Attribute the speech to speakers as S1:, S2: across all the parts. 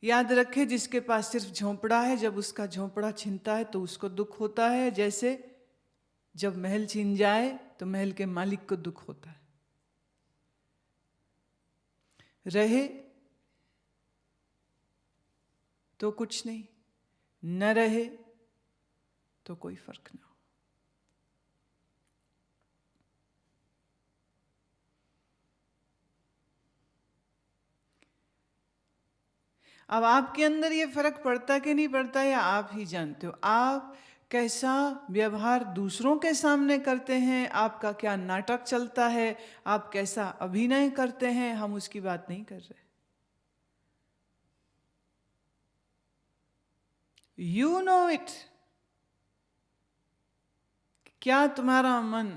S1: याद रखे, जिसके पास सिर्फ झोंपड़ा है, जब उसका झोंपड़ा छिनता है तो उसको दुख होता है, जैसे जब महल छीन जाए तो महल के मालिक को दुख होता है। रहे तो कुछ नहीं, न रहे तो कोई फर्क ना हो। अब आपके अंदर ये फर्क पड़ता कि नहीं पड़ता, या आप ही जानते हो। आप कैसा व्यवहार दूसरों के सामने करते हैं, आपका क्या नाटक चलता है, आप कैसा अभिनय करते हैं, हम उसकी बात नहीं कर रहे। You know it. क्या तुम्हारा मन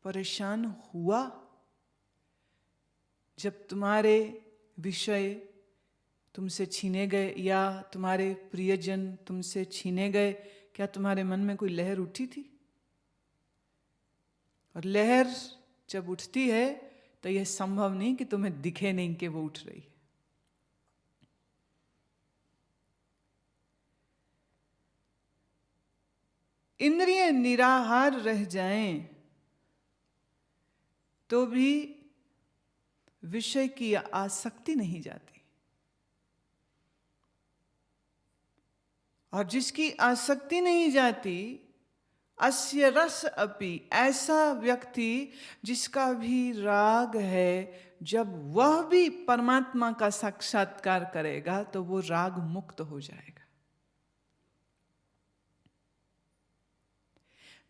S1: परेशान हुआ जब तुम्हारे विषय तुमसे छीने गए, या तुम्हारे प्रियजन तुमसे छीने गए? क्या तुम्हारे मन में कोई लहर उठी थी? और लहर जब उठती है तो यह संभव नहीं कि तुम्हें दिखे नहीं कि वो उठ रही है। इंद्रिय निराहार रह जाएं तो भी विषय की आसक्ति नहीं जाती, और जिसकी आसक्ति नहीं जाती, अस्य रस अपि, ऐसा व्यक्ति जिसका भी राग है, जब वह भी परमात्मा का साक्षात्कार करेगा तो वो राग मुक्त हो जाएगा।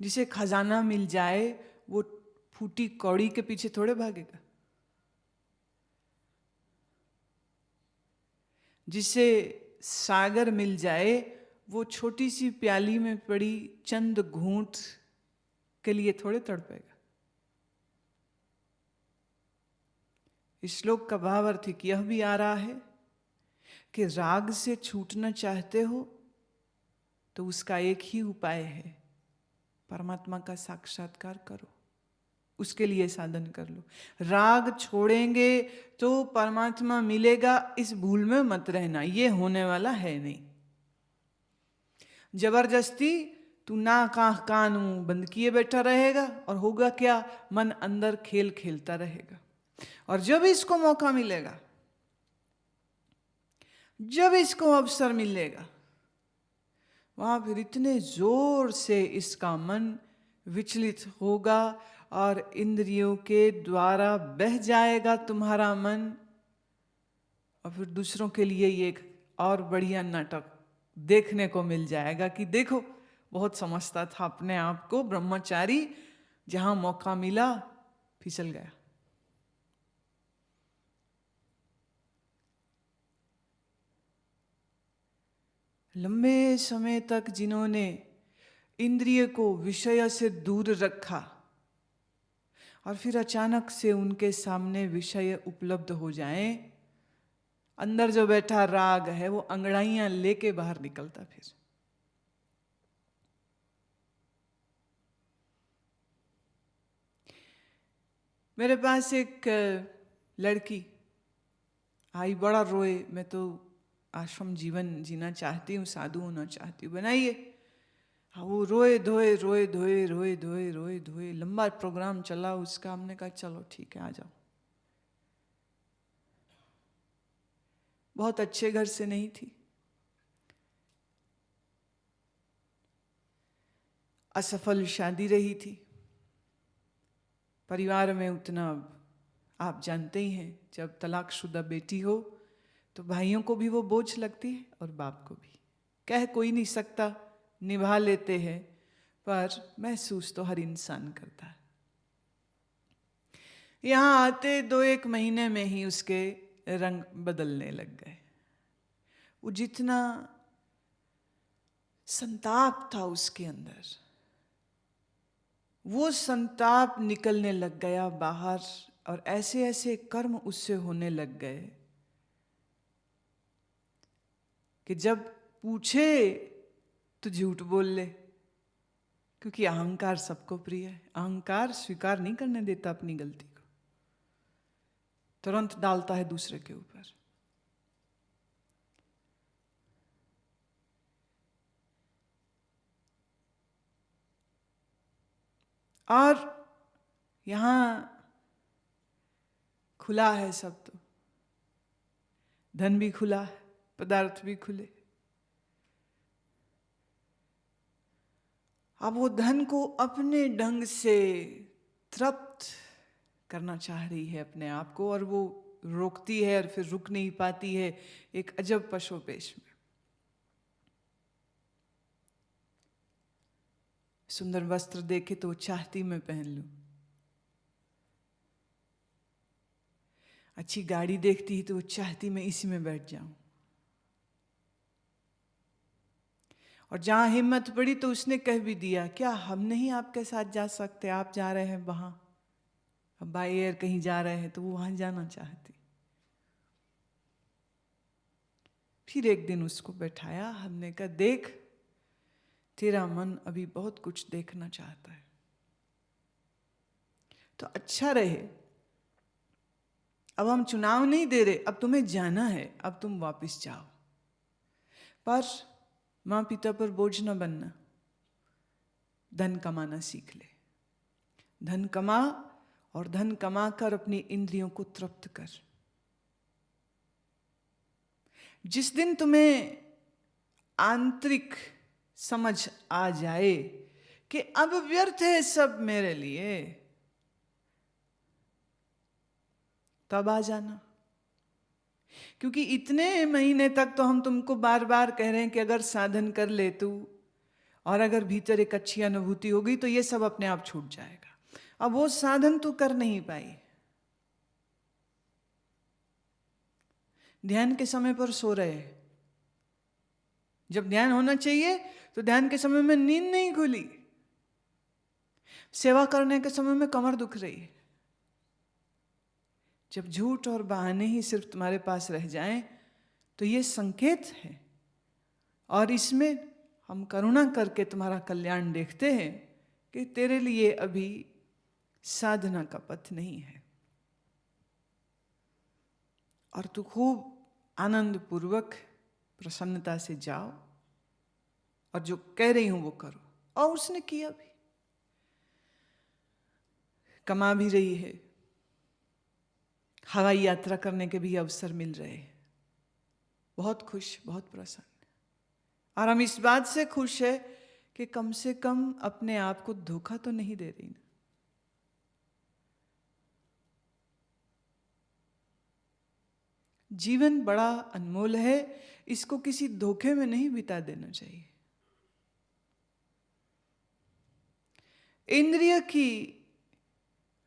S1: जिसे खजाना मिल जाए वो फूटी कौड़ी के पीछे थोड़े भागेगा। जिसे सागर मिल जाए वो छोटी सी प्याली में पड़ी चंद घूंट के लिए थोड़े तड़पेगा। इस श्लोक का भाव अर्थ यह भी आ रहा है कि राग से छूटना चाहते हो तो उसका एक ही उपाय है, परमात्मा का साक्षात्कार करो, उसके लिए साधन कर लो। राग छोड़ेंगे तो परमात्मा मिलेगा, इस भूल में मत रहना, ये होने वाला है नहीं। जबरदस्ती तू नाक आंख कान मुंह बंद किए बैठा रहेगा और होगा क्या? मन अंदर खेल खेलता रहेगा। और जब इसको मौका मिलेगा, जब इसको अवसर मिलेगा, वहां फिर इतने जोर से इसका मन विचलित होगा और इंद्रियों के द्वारा बह जाएगा तुम्हारा मन। और फिर दूसरों के लिए ये एक और बढ़िया नाटक देखने को मिल जाएगा कि देखो, बहुत समझता था अपने आप को ब्रह्मचारी, जहां मौका मिला फिसल गया। लंबे समय तक जिन्होंने इंद्रिय को विषय से दूर रखा और फिर अचानक से उनके सामने विषय उपलब्ध हो जाएं, अंदर जो बैठा राग है वो अंगड़ाइयां लेके बाहर निकलता। फिर मेरे पास एक लड़की आई, बड़ा रोए, मैं तो आश्रम जीवन जीना चाहती हूँ, साधु होना चाहती हूँ, बनाइए। हाँ, वो रोए धोए रोए धोए रोए धोए रोए धोए, लंबा प्रोग्राम चला उसका। हमने कहा चलो ठीक है, आ जाओ। बहुत अच्छे घर से नहीं थी, असफल शादी रही थी, परिवार में उतना आप जानते ही हैं, जब तलाकशुदा बेटी हो तो भाइयों को भी वो बोझ लगती है और बाप को भी। कह कोई नहीं सकता, निभा लेते हैं, पर महसूस तो हर इंसान करता है। यहाँ आते 2-1 महीने में ही उसके रंग बदलने लग गए। वो जितना संताप था उसके अंदर, वो संताप निकलने लग गया बाहर, और ऐसे ऐसे कर्म उससे होने लग गए कि जब पूछे तो झूठ बोल ले, क्योंकि अहंकार सबको प्रिय है। अहंकार स्वीकार नहीं करने देता अपनी गलती को, तुरंत डालता है दूसरे के ऊपर। और यहाँ खुला है सब, तो धन भी खुला है, पदार्थ भी खुले। अब वो धन को अपने ढंग से तृप्त करना चाह रही है अपने आप को, और वो रोकती है और फिर रुक नहीं पाती है एक अजब पशुपेश में। सुंदर वस्त्र देखे तो वो चाहती मैं पहन लूं, अच्छी गाड़ी देखती ही तो वो चाहती मैं इसी में बैठ जाऊं, और जहां हिम्मत पड़ी तो उसने कह भी दिया, क्या हम नहीं आपके साथ जा सकते, आप जा रहे हैं वहां, अब बाई एयर कहीं जा रहे हैं, तो वो वहां जाना चाहती। फिर एक दिन उसको बैठाया, हमने कहा देख, तेरा मन अभी बहुत कुछ देखना चाहता है, तो अच्छा रहे, अब हम चुनाव नहीं दे रहे, अब तुम्हें जाना है, अब तुम वापस जाओ, पर माँ पिता पर बोझ न बनना, धन कमाना सीख ले, धन कमा, और धन कमा कर अपनी इंद्रियों को तृप्त कर। जिस दिन तुम्हें आंतरिक समझ आ जाए कि अब व्यर्थ है सब मेरे लिए, तब आ जाना। क्योंकि इतने महीने तक तो हम तुमको बार बार कह रहे हैं कि अगर साधन कर ले तू, और अगर भीतर एक अच्छी अनुभूति होगी तो ये सब अपने आप छूट जाएगा। अब वो साधन तू कर नहीं पाई, ध्यान के समय पर सो रहे, जब ध्यान होना चाहिए तो ध्यान के समय में नींद नहीं खुली, सेवा करने के समय में कमर दुख रही है। जब झूठ और बहाने ही सिर्फ तुम्हारे पास रह जाएं तो ये संकेत है, और इसमें हम करुणा करके तुम्हारा कल्याण देखते हैं कि तेरे लिए अभी साधना का पथ नहीं है, और तू खूब आनंद पूर्वक प्रसन्नता से जाओ, और जो कह रही हूं वो करो। और उसने किया भी, कमा भी रही है, हवाई यात्रा करने के भी अवसर मिल रहे हैं, बहुत खुश, बहुत प्रसन्न। और हम इस बात से खुश है कि कम से कम अपने आप को धोखा तो नहीं दे रही ना। जीवन बड़ा अनमोल है, इसको किसी धोखे में नहीं बिता देना चाहिए। इंद्रिय की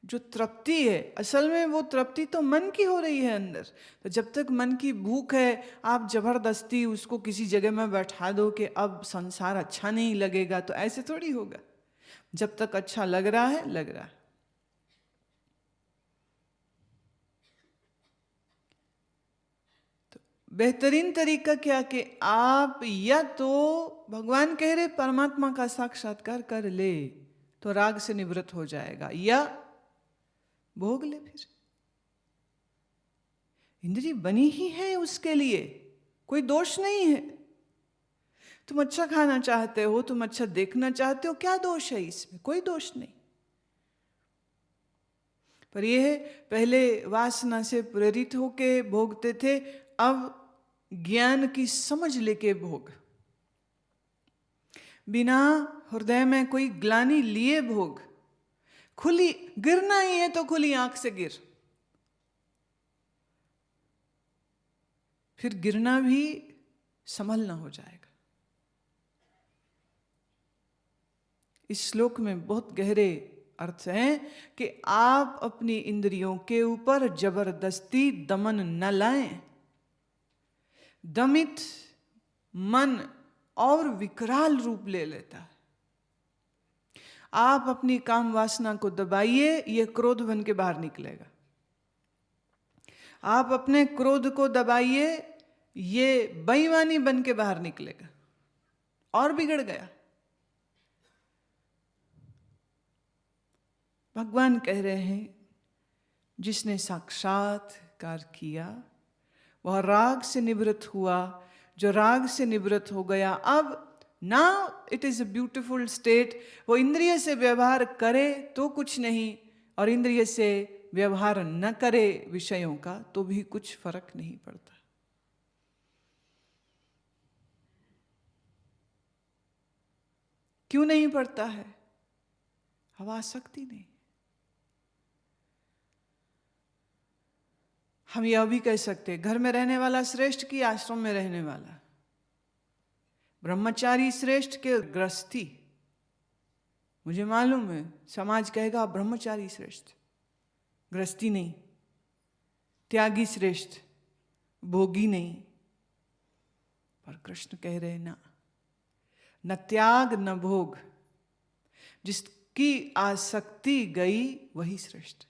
S1: जो तृप्ति है, असल में वो तृप्ति तो मन की हो रही है अंदर। तो जब तक मन की भूख है, आप जबरदस्ती उसको किसी जगह में बैठा दो कि अब संसार अच्छा नहीं लगेगा, तो ऐसे थोड़ी होगा। जब तक अच्छा लग रहा है, लग रहा है। तो बेहतरीन तरीका क्या कि आप या तो भगवान कह रहे परमात्मा का साक्षात्कार कर ले तो राग से निवृत्त हो जाएगा, या भोग ले। फिर इंद्रिय बनी ही है उसके लिए, कोई दोष नहीं है। तुम अच्छा खाना चाहते हो, तुम अच्छा देखना चाहते हो, क्या दोष है इसमें? कोई दोष नहीं। पर यह है, पहले वासना से प्रेरित होके भोगते थे, अब ज्ञान की समझ लेके भोग, बिना हृदय में कोई ग्लानि लिए भोग। खुली गिरना ही है तो खुली आंख से गिर, फिर गिरना भी संभलना हो जाएगा। इस श्लोक में बहुत गहरे अर्थ हैं कि आप अपनी इंद्रियों के ऊपर जबरदस्ती दमन न लाएं। दमित मन और विकराल रूप ले लेता है। आप अपनी काम वासना को दबाइए, यह क्रोध बन के बाहर निकलेगा। आप अपने क्रोध को दबाइए, ये बेईमानी बन के बाहर निकलेगा, और बिगड़ गया। भगवान कह रहे हैं, जिसने साक्षात्कार किया वह राग से निवृत्त हुआ। जो राग से निवृत्त हो गया, अब now it is a beautiful state. वो इंद्रिय से व्यवहार करे तो कुछ नहीं, और इंद्रिय से व्यवहार न करे विषयों का तो भी कुछ फर्क नहीं पड़ता। क्यों नहीं पड़ता है? अब आसक्ति नहीं। हम यह भी कह सकते हैं, घर में रहने वाला श्रेष्ठ कि आश्रम में रहने वाला? ब्रह्मचारी श्रेष्ठ के गृहस्थी? मुझे मालूम है समाज कहेगा ब्रह्मचारी श्रेष्ठ, गृहस्थी नहीं। त्यागी श्रेष्ठ, भोगी नहीं। पर कृष्ण कह रहे ना, न त्याग न भोग, जिसकी आसक्ति गई वही श्रेष्ठ।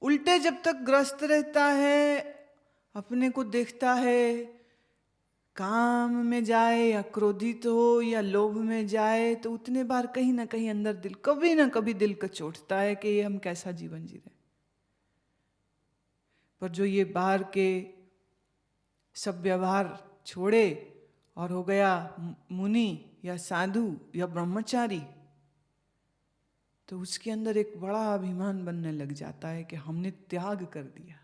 S1: उल्टे जब तक ग्रस्त रहता है, अपने को देखता है, काम में जाए या क्रोधित हो या लोभ में जाए, तो उतने बार कहीं ना कहीं अंदर दिल कभी ना कभी दिल कचोटता है कि ये हम कैसा जीवन जी रहे। पर जो ये बाहर के सब व्यवहार छोड़े और हो गया मुनि या साधु या ब्रह्मचारी, तो उसके अंदर एक बड़ा अभिमान बनने लग जाता है कि हमने त्याग कर दिया।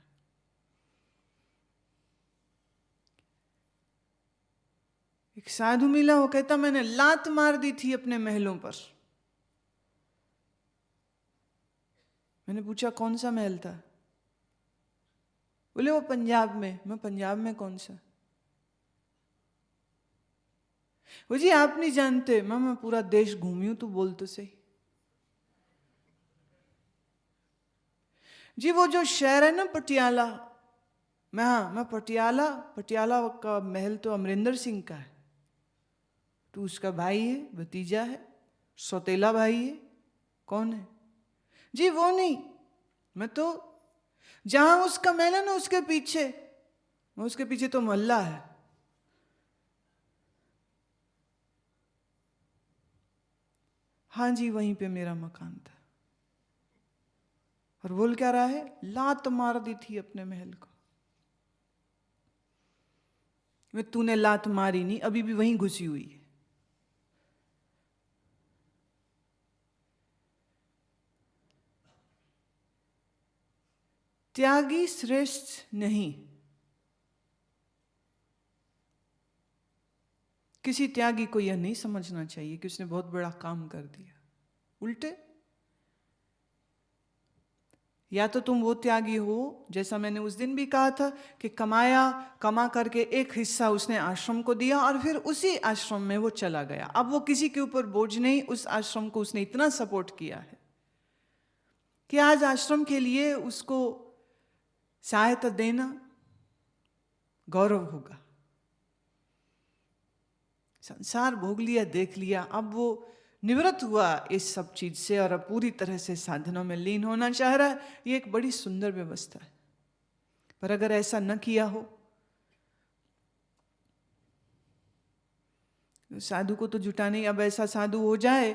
S1: एक साधु मिला, वो कहता मैंने लात मार दी थी अपने महलों पर। मैंने पूछा कौन सा महल था? बोले वो पंजाब में। मैं पंजाब में कौन सा? वो जी आप नहीं जानते। मैं पूरा देश घूमी हूं, तू बोल तो सही। जी वो जो शहर है ना पटियाला, मैं पटियाला का महल तो अमरिंदर सिंह का है। तू उसका भाई है, भतीजा है, सौतेला भाई है? कौन है? जी वो नहीं, मैं तो जहां उसका महल है ना उसके पीछे तो मोहल्ला है। हाँ जी वहीं पे मेरा मकान था। और बोल क्या रहा है? लात मार दी थी अपने महल को। मैं तूने लात मारी नहीं, अभी भी वहीं घुसी हुई है। त्यागी श्रेष्ठ नहीं। किसी त्यागी को यह नहीं समझना चाहिए कि उसने बहुत बड़ा काम कर दिया। उल्टे, या तो तुम वो त्यागी हो जैसा मैंने उस दिन भी कहा था कि कमा करके एक हिस्सा उसने आश्रम को दिया और फिर उसी आश्रम में वो चला गया। अब वो किसी के ऊपर बोझ नहीं, उस आश्रम को उसने इतना सपोर्ट किया है कि आज आश्रम के लिए उसको सहायता देना गौरव होगा। संसार भोग लिया, देख लिया, अब वो निवृत्त हुआ इस सब चीज से और अब पूरी तरह से साधनों में लीन होना चाह रहा है। ये एक बड़ी सुंदर व्यवस्था है। पर अगर ऐसा न किया हो तो साधु को तो जुटा नहीं। अब ऐसा साधु हो जाए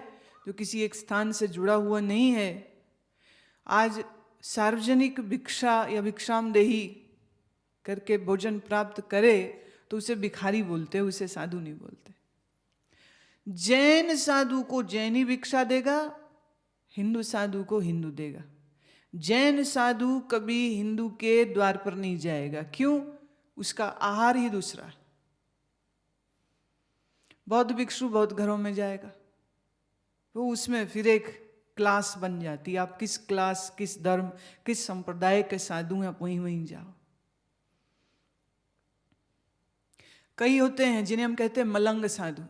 S1: जो किसी एक स्थान से जुड़ा हुआ नहीं है, आज सार्वजनिक भिक्षा या भिक्षामदेही करके भोजन प्राप्त करे तो उसे भिखारी बोलते, उसे साधु नहीं बोलते। जैन साधु को जैनी भिक्षा देगा, हिंदू साधु को हिंदू देगा। जैन साधु कभी हिंदू के द्वार पर नहीं जाएगा। क्यों? उसका आहार ही दूसरा है। बौद्ध भिक्षु बौद्ध घरों में जाएगा, तो उसमें फिर एक क्लास बन जाती है। आप किस क्लास, किस धर्म, किस संप्रदाय के साधु हैं, आप वहीं वहीं जाओ। कई होते हैं जिन्हें हम कहते हैं मलंग साधु।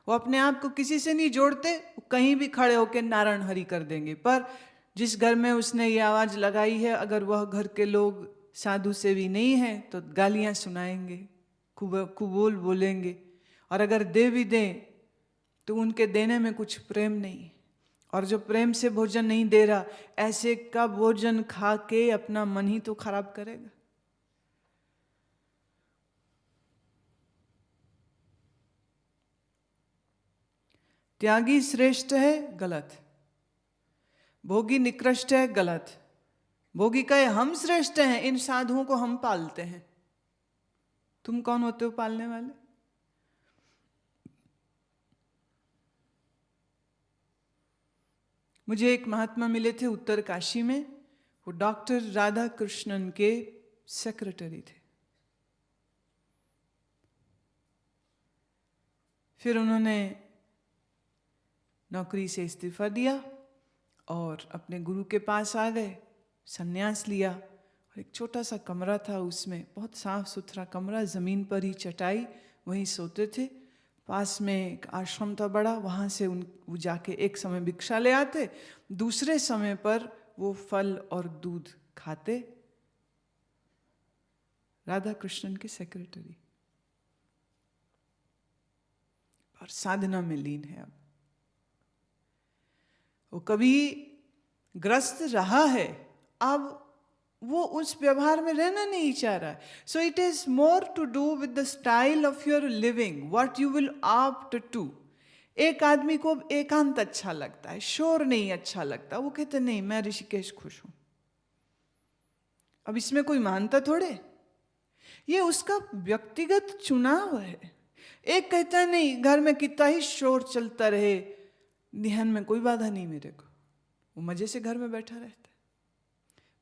S1: वो अपने आप को किसी से नहीं जोड़ते, कहीं भी खड़े होकर नारायण हरि कर देंगे। पर जिस घर में उसने ये आवाज लगाई है, अगर वह घर के लोग साधु से भी नहीं है तो गालियां सुनाएंगे, कुबोल बोलेंगे। और अगर दे भी दें तो उनके देने में कुछ प्रेम नहीं। और जो प्रेम से भोजन नहीं दे रहा, ऐसे का भोजन खा के अपना मन ही तो खराब करेगा। त्यागी श्रेष्ठ है, गलत। भोगी निकृष्ट है, गलत। भोगी कहे हम श्रेष्ठ हैं, इन साधुओं को हम पालते हैं। तुम कौन होते हो पालने वाले? मुझे एक महात्मा मिले थे उत्तर काशी में, वो डॉक्टर राधा कृष्णन के सेक्रेटरी थे। फिर उन्होंने नौकरी से इस्तीफा दिया और अपने गुरु के पास आ गए, संन्यास लिया। और एक छोटा सा कमरा था, उसमें बहुत साफ सुथरा कमरा, ज़मीन पर ही चटाई, वहीं सोते थे। पास में एक आश्रम था बड़ा, वहाँ से वो जाके एक समय भिक्षा ले आते, दूसरे समय पर वो फल और दूध खाते। राधा कृष्णन के सेक्रेटरी, और साधना में लीन है। अब वो कभी ग्रस्त रहा है, अब वो उस व्यवहार में रहना नहीं चाह रहा है। So it is more to do with the style of your living, what you will opt to. एक आदमी को एकांत अच्छा लगता है, शोर नहीं अच्छा लगता, वो कहते नहीं मैं ऋषिकेश खुश हूं। अब इसमें कोई मानता थोड़े, ये उसका व्यक्तिगत चुनाव है। एक कहता है नहीं, घर में कितना ही शोर चलता रहे, ध्यान में कोई बाधा नहीं मेरे को, वो मजे से घर में बैठा रहता है।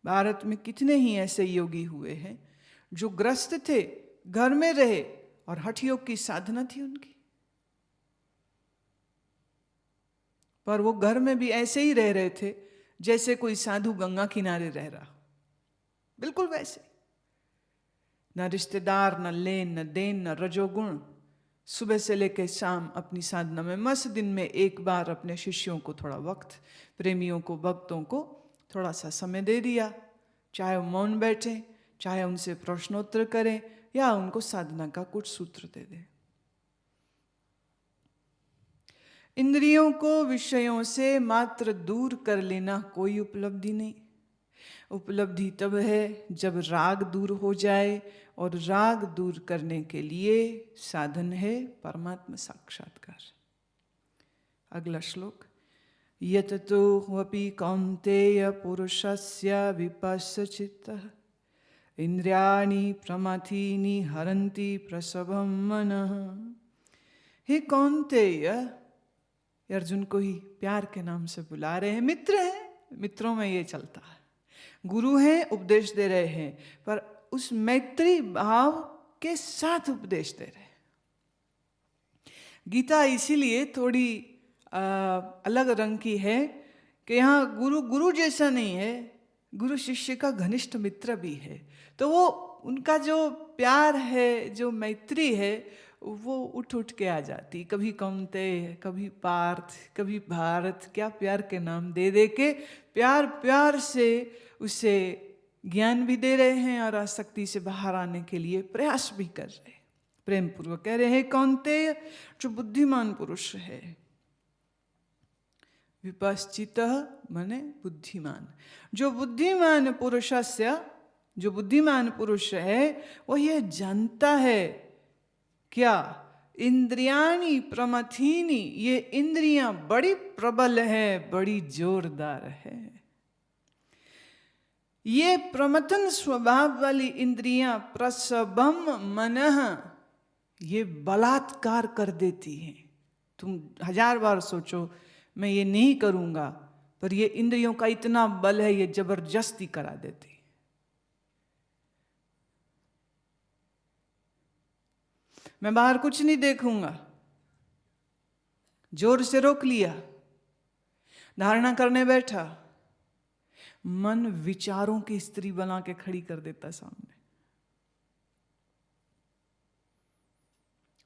S1: भारत में कितने ही ऐसे योगी हुए हैं जो ग्रस्त थे, घर में रहे, और हठ योग की साधना थी उनकी, पर वो घर में भी ऐसे ही रह रहे थे जैसे कोई साधु गंगा किनारे रह रहा, बिल्कुल वैसे। न रिश्तेदार, न लेन, न देन, न रजोगुण। सुबह से लेकर शाम अपनी साधना में मस्त, दिन में एक बार अपने शिष्यों को थोड़ा वक्त, प्रेमियों को, भक्तों को थोड़ा सा समय दे दिया, चाहे वो मौन बैठे, चाहे उनसे प्रश्नोत्तर करें, या उनको साधना का कुछ सूत्र दे दें। इंद्रियों को विषयों से मात्र दूर कर लेना कोई उपलब्धि नहीं। उपलब्धि तब है जब राग दूर हो जाए, और राग दूर करने के लिए साधन है परमात्मा साक्षात्कार। अगला श्लोक। यततो ह्वपि कौन्तेय पुरुषस्य विपश्चित्तः इंद्रियाणि प्रमाथीनि हरन्ति प्रसभं मनः। हे कौन्तेय, अर्जुन को ही प्यार के नाम से बुला रहे हैं, मित्र हैं, मित्रों में ये चलता है, गुरु हैं, उपदेश दे रहे हैं, पर उस मैत्री भाव के साथ उपदेश दे रहे हैं। गीता इसीलिए थोड़ी अलग रंग की है कि यहाँ गुरु गुरु जैसा नहीं है, गुरु शिष्य का घनिष्ठ मित्र भी है। तो वो उनका जो प्यार है, जो मैत्री है, वो उठ उठ के आ जाती। कभी कौन्तेय, कभी पार्थ, कभी भारत, क्या प्यार के नाम दे दे के प्यार प्यार से उसे ज्ञान भी दे रहे हैं और आसक्ति से बाहर आने के लिए प्रयास भी कर रहे हैं। प्रेम पूर्वक कह रहे हैं कौन्तेय, जो बुद्धिमान पुरुष है, विपश्चितः माने बुद्धिमान, जो बुद्धिमान पुरुषस्य, जो बुद्धिमान पुरुष है वो ये जानता है क्या, इंद्रियाणि प्रमथीनि, ये इंद्रियां बड़ी प्रबल है, बड़ी जोरदार है। ये प्रमथन स्वभाव वाली इंद्रियां प्रसभम मनः, ये बलात्कार कर देती हैं। तुम 1000 बार सोचो मैं ये नहीं करूंगा, पर ये इंद्रियों का इतना बल है, ये जबरदस्ती करा देती। मैं बाहर कुछ नहीं देखूंगा, जोर से रोक लिया, धारणा करने बैठा, मन विचारों की स्त्री बना के खड़ी कर देता सामने।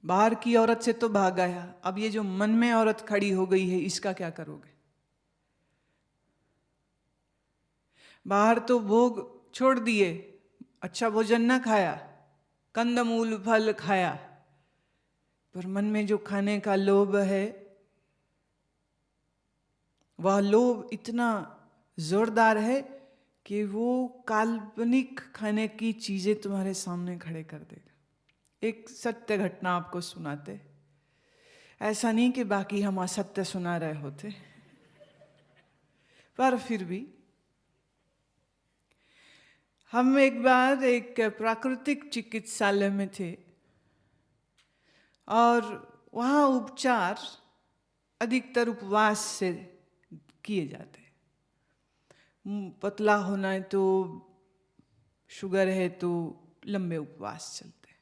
S1: बाहर की औरत से तो भाग आया, अब ये जो मन में औरत खड़ी हो गई है, इसका क्या करोगे? बाहर तो भोग छोड़ दिए, अच्छा भोजन न खाया, कंदमूल फल खाया, पर मन में जो खाने का लोभ है, वह लोभ इतना जोरदार है कि वो काल्पनिक खाने की चीजें तुम्हारे सामने खड़े कर देगा। एक सत्य घटना आपको सुनाते, ऐसा नहीं कि बाकी हम असत्य सुना रहे होते, पर फिर भी हम एक बार एक प्राकृतिक चिकित्सालय में थे, और वहाँ उपचार अधिकतर उपवास से किए जाते हैं। पतला होना है तो, शुगर है तो लंबे उपवास चलते हैं।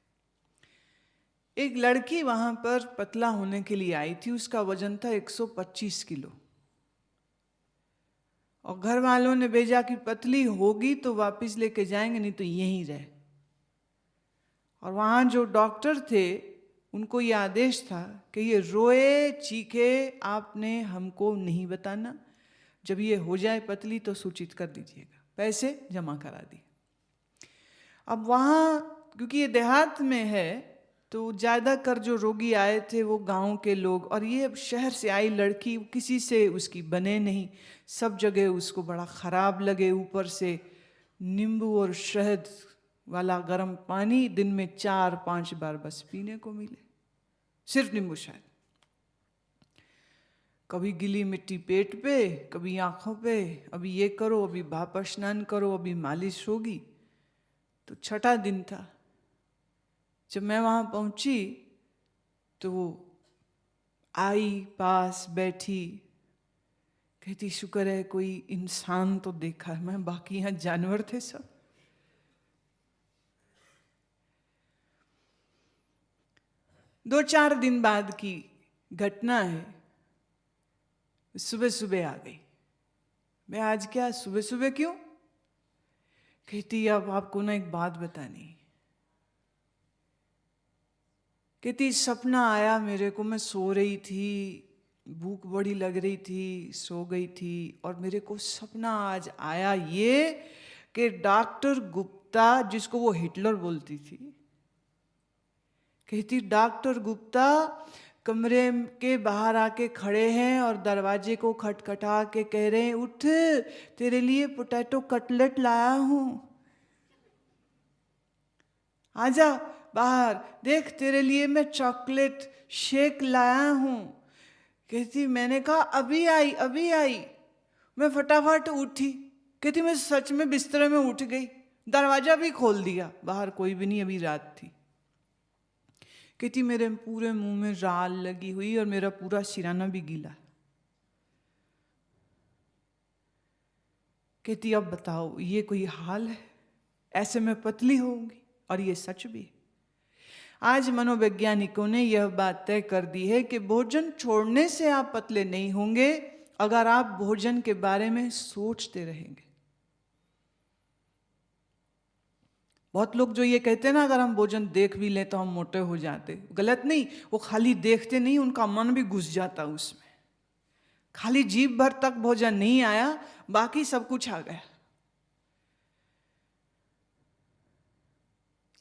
S1: एक लड़की वहाँ पर पतला होने के लिए आई थी, उसका वजन था 125 किलो, और घर वालों ने भेजा कि पतली होगी तो वापस लेके जाएंगे, नहीं तो यहीं रहे। और वहाँ जो डॉक्टर थे उनको ये आदेश था कि ये रोए चीखे आपने हमको नहीं बताना, जब ये हो जाए पतली तो सूचित कर दीजिएगा। पैसे जमा करा दिए। अब वहाँ क्योंकि ये देहात में है तो ज़्यादातर जो रोगी आए थे वो गांव के लोग, और ये शहर से आई लड़की, किसी से उसकी बने नहीं, सब जगह उसको बड़ा ख़राब लगे। ऊपर से नींबू और शहद वाला गर्म पानी दिन में 4-5 बार बस पीने को मिले, सिर्फ नींबू शहद। कभी गीली मिट्टी पेट पे, कभी आँखों पे, अभी ये करो, अभी भाप स्नान करो, अभी मालिश होगी। तो छठा दिन था, जब मैं वहाँ पहुँची तो वो आई, पास बैठी, कहती शुक्र है कोई इंसान तो देखा है, मैं बाकी यहाँ जानवर थे सब। दो 4 दिन बाद की घटना है। सुबह सुबह आ गई। मैं आज क्या सुबह सुबह क्यों? कहती अब आपको ना एक बात बतानी। कहती सपना आया मेरे को, मैं सो रही थी, भूख बड़ी लग रही थी, सो गई थी, और मेरे को सपना आज आया ये कि डॉक्टर गुप्ता, जिसको वो हिटलर बोलती थी, कहती डॉक्टर गुप्ता कमरे के बाहर आके खड़े हैं और दरवाजे को खटखटा के कह रहे हैं, उठ तेरे लिए पोटैटो कटलेट लाया हूं, आजा बाहर, देख तेरे लिए मैं चॉकलेट शेक लाया हूं। कहती मैंने कहा अभी आई अभी आई। मैं फटाफट उठी। कहती मैं सच में बिस्तर में उठ गई, दरवाजा भी खोल दिया, बाहर कोई भी नहीं, अभी रात थी। कहती मेरे पूरे मुंह में राल लगी हुई और मेरा पूरा सिराना भी गीला। कहती अब बताओ ये कोई हाल है, ऐसे में पतली होंगी? और ये सच भी। आज मनोवैज्ञानिकों ने यह बात तय कर दी है कि भोजन छोड़ने से आप पतले नहीं होंगे, अगर आप भोजन के बारे में सोचते रहेंगे। बहुत लोग जो ये कहते हैं ना, अगर हम भोजन देख भी लें तो हम मोटे हो जाते, गलत नहीं। वो खाली देखते नहीं, उनका मन भी घुस जाता उसमें। खाली जीभ भर तक भोजन नहीं आया, बाकी सब कुछ आ गया।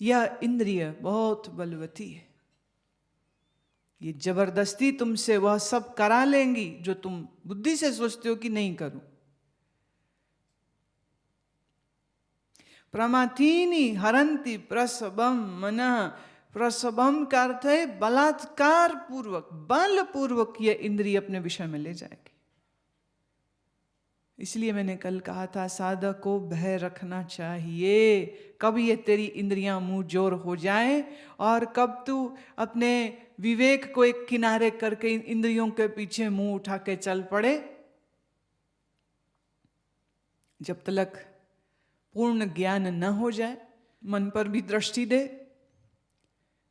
S1: यह इंद्रिय बहुत बलवती है, ये जबरदस्ती तुमसे वह सब करा लेंगी जो तुम बुद्धि से सोचते हो कि नहीं करूं। प्रमाथीनी हरंती प्रसवम मनः। प्रसवम का अर्थ है बलात्कार पूर्वक, बल पूर्वक ये इंद्रिय अपने विषय में ले जाएगी। इसलिए मैंने कल कहा था साधक को भय रखना चाहिए, कब ये तेरी इंद्रियां मुंह जोर हो जाए और कब तू अपने विवेक को एक किनारे करके इन इंद्रियों के पीछे मुंह उठा के चल पड़े। जब तक पूर्ण ज्ञान न हो जाए, मन पर भी दृष्टि दे,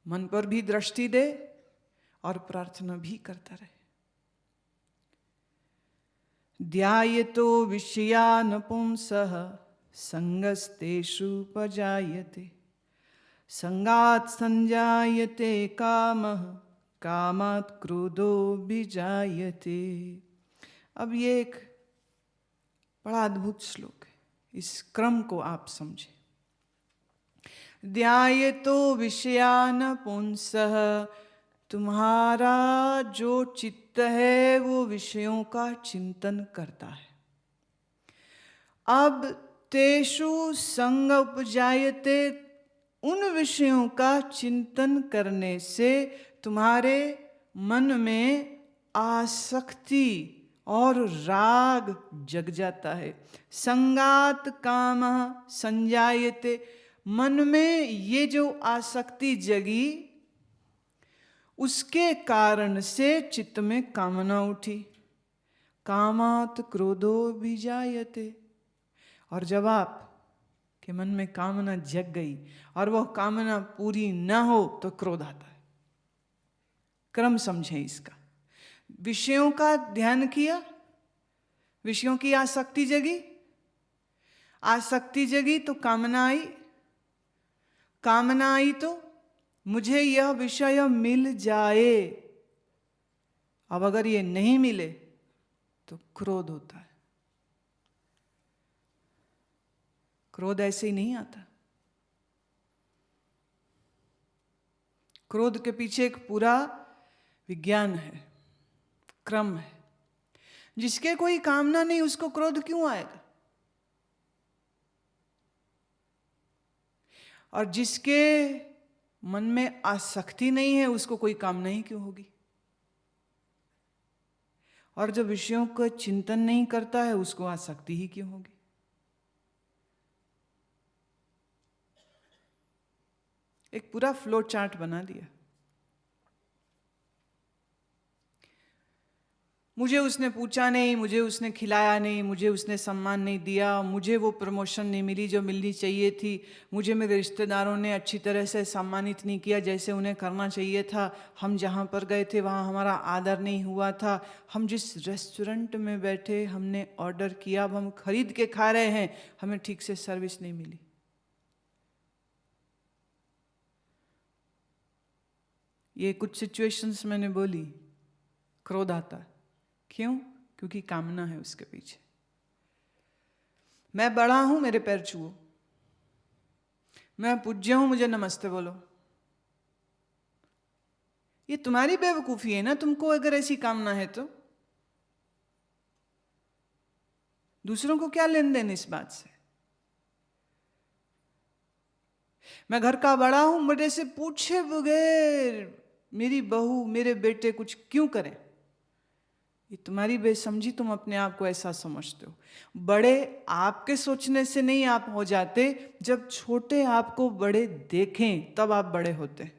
S1: मन पर भी दृष्टि दे और प्रार्थना भी करता रहे। ध्यायतो विषयान् पुंसः संगस्तेषु उपजायते, संगात् संजायते कामः, कामात् क्रोधो विजायते। अब ये एक बड़ा अद्भुत श्लोक है, इस क्रम को आप समझें। ध्यायतो विषयान् पुंसः, तुम्हारा जो चित्त है वो विषयों का चिंतन करता है। अब तेषु संग उपजायते, उन विषयों का चिंतन करने से तुम्हारे मन में आसक्ति और राग जग जाता है। संगात कामः संजायते, मन में ये जो आसक्ति जगी उसके कारण से चित्त में कामना उठी। कामात क्रोधो बीजायते। और जब आप के मन में कामना जग गई और वह कामना पूरी न हो तो क्रोध आता है। क्रम समझें इसका। विषयों का ध्यान किया, विषयों की आसक्ति जगी, आसक्ति जगी तो कामना आई, कामना आई तो मुझे यह विषय मिल जाए। अब अगर ये नहीं मिले तो क्रोध होता है। क्रोध ऐसे ही नहीं आता। क्रोध के पीछे एक पूरा विज्ञान है, क्रम है। जिसके कोई कामना नहीं उसको क्रोध क्यों आएगा? और जिसके मन में आसक्ति नहीं है उसको कोई कामना ही क्यों होगी? और जो विषयों का चिंतन नहीं करता है उसको आसक्ति ही क्यों होगी? एक पूरा फ्लो चार्ट बना दिया। मुझे उसने पूछा नहीं, मुझे उसने खिलाया नहीं, मुझे उसने सम्मान नहीं दिया, मुझे वो प्रमोशन नहीं मिली जो मिलनी चाहिए थी, मुझे मेरे रिश्तेदारों ने अच्छी तरह से सम्मानित नहीं किया जैसे उन्हें करना चाहिए था, हम जहाँ पर गए थे वहाँ हमारा आदर नहीं हुआ था, हम जिस रेस्टोरेंट में बैठे हमने ऑर्डर किया, अब हम खरीद के खा रहे हैं, हमें ठीक से सर्विस नहीं मिली। ये कुछ सिचुएशंस मैंने बोली, क्रोध आता है। क्यों? क्योंकि कामना है उसके पीछे। मैं बड़ा हूं, मेरे पैर छुओ, मैं पूज्य हूं, मुझे नमस्ते बोलो। ये तुम्हारी बेवकूफी है ना, तुमको अगर ऐसी कामना है तो। दूसरों को क्या लेन देन इस बात से? मैं घर का बड़ा हूं, मेरे से पूछे बगैर मेरी बहू मेरे बेटे कुछ क्यों करें? ये तुम्हारी बेसमझी, तुम अपने आप को ऐसा समझते हो। बड़े आपके सोचने से नहीं आप हो जाते, जब छोटे आपको बड़े देखें तब आप बड़े होते।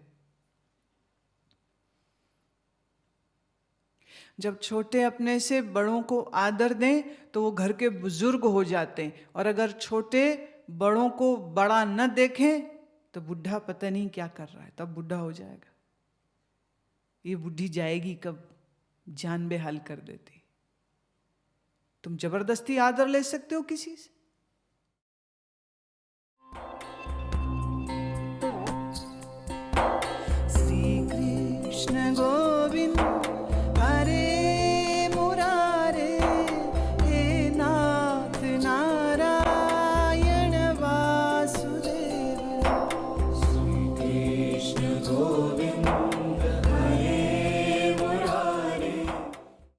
S1: जब छोटे अपने से बड़ों को आदर दें तो वो घर के बुजुर्ग हो जाते हैं, और अगर छोटे बड़ों को बड़ा न देखें तो बुढ़ा पता नहीं क्या कर रहा है, तब बुढ़ा हो जाएगा। ये बुढ़ी जाएगी कब? जान बेहाल कर देती। तुम जबरदस्ती आदर ले सकते हो किसी से?